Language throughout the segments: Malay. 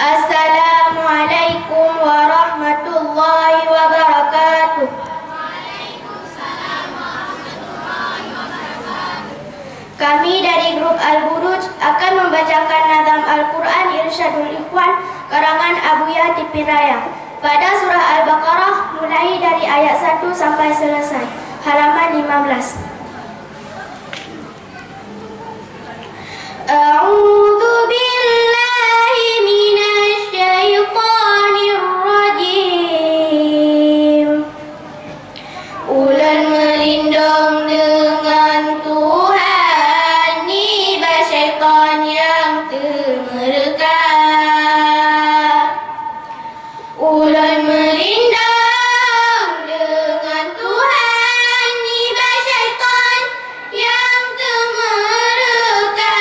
Assalamualaikum warahmatullahi wabarakatuh. Kami dari grup Al-Buruj akan membacakan nazam Al-Quran Irsyadul Ikhwan karangan Abu Yati Piraya pada surah Al-Baqarah mulai dari ayat 1 sampai selesai, halaman 15. A'udzu billahi minasy syaithanir rajim. Ulan melindung dengan Tuhan nibah syaitan yang termereka. Ulan melindung dengan Tuhan nibah syaitan yang termereka.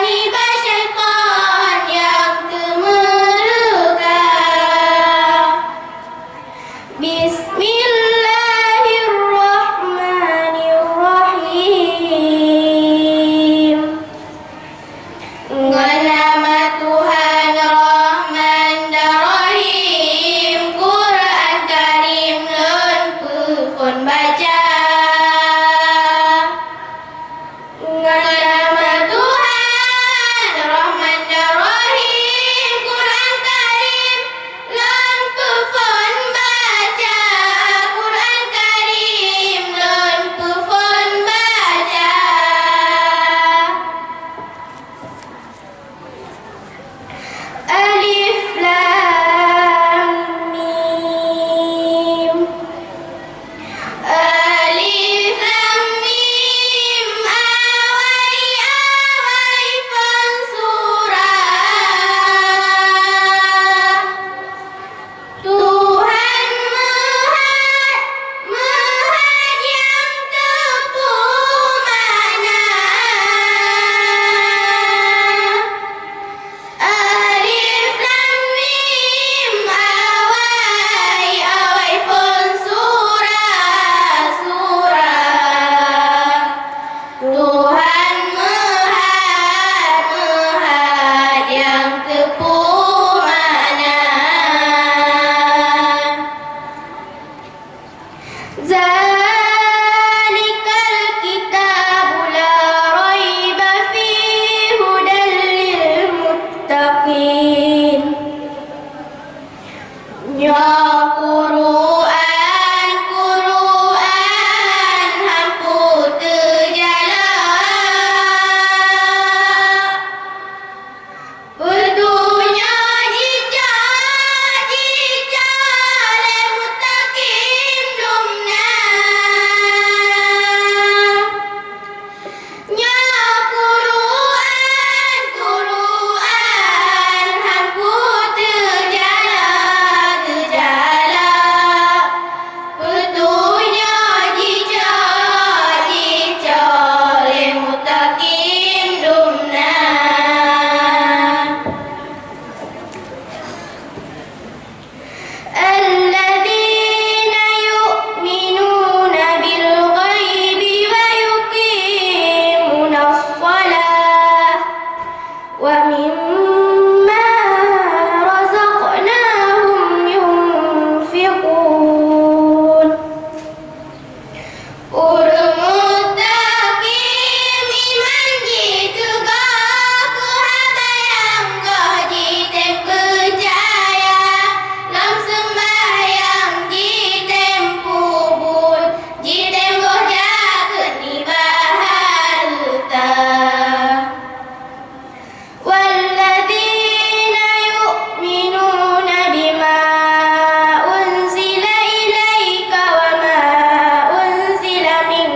Nibah syaitan yang termereka. Bismillahirrahmanirrahim. Dengan nama Tuhan Rahman dan Rahim, Quran Karim lempufun baca. Dengan nama Tuhan Rahman dan Rahim, Quran Karim lempufun baca. Quran Karim lempufun baca. Alif Lam Mim. Alif Lam Mim. Awai awai fansurah. Tuhan Maha yang tepuh mana. Alif Lam Mim. Awai awai fansurah. Surah. Tuhan Maha yang tepuh mana. Zalikal kitabu la raiba fihi hudan lil muttaqin. Ya Quran, Quran hampu terjala. Berdunya jijak le muttaqin dumna. Ya Quran, Quran hampu terjala. Berdunya jijak le muttaqin dumna. الذين يؤمنون بالغيب ويقيمون الصلاة ومما رزقناهم ينفقون. Orang muttaqin iman juga kehabayang jitem percaya lam sembahyang jitem kubur jitem goja kenibah harta. Walladzina yu'minuna bima unzila ilaika wa ma unzila min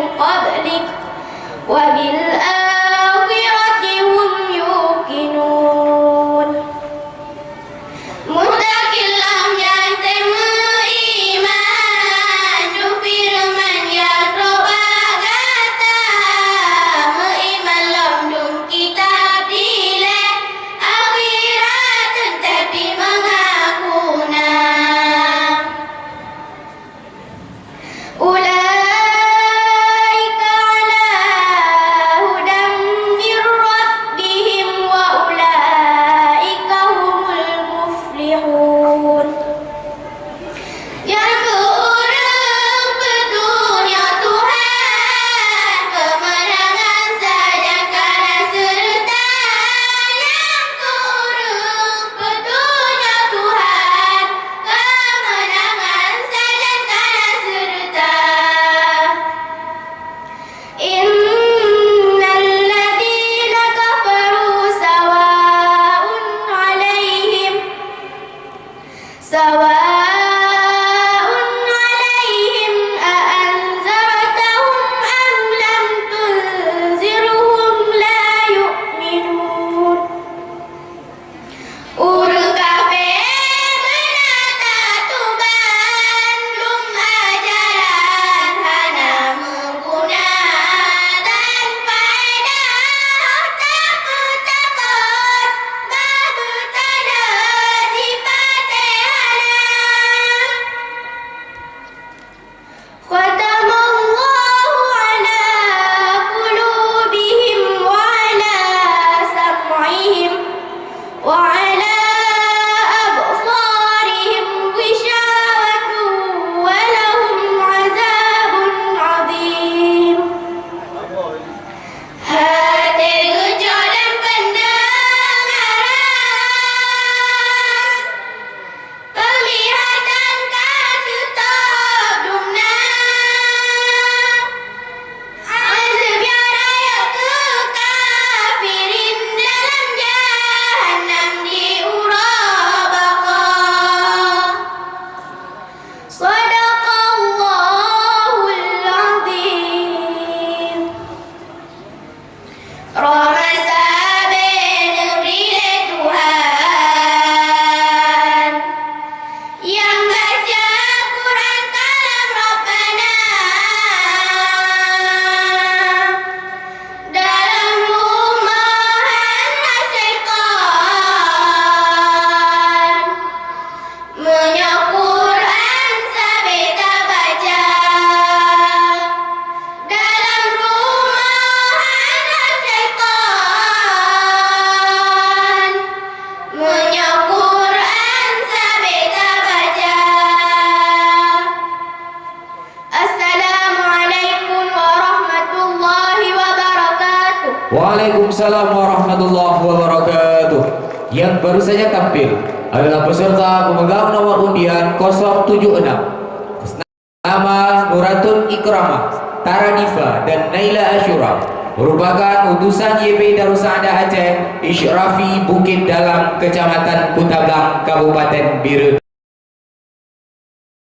Waalaikumsalam warahmatullahi wabarakatuh. Yang baru saja tampil adalah peserta pemegang nomor undian 076 nama Nuratun Ikramah, Taradifa dan Naila Ashura, merupakan utusan YP Darussaada Aceh Isyrafi Bukit Dalam, Kecamatan Kutablang, Kabupaten Bira.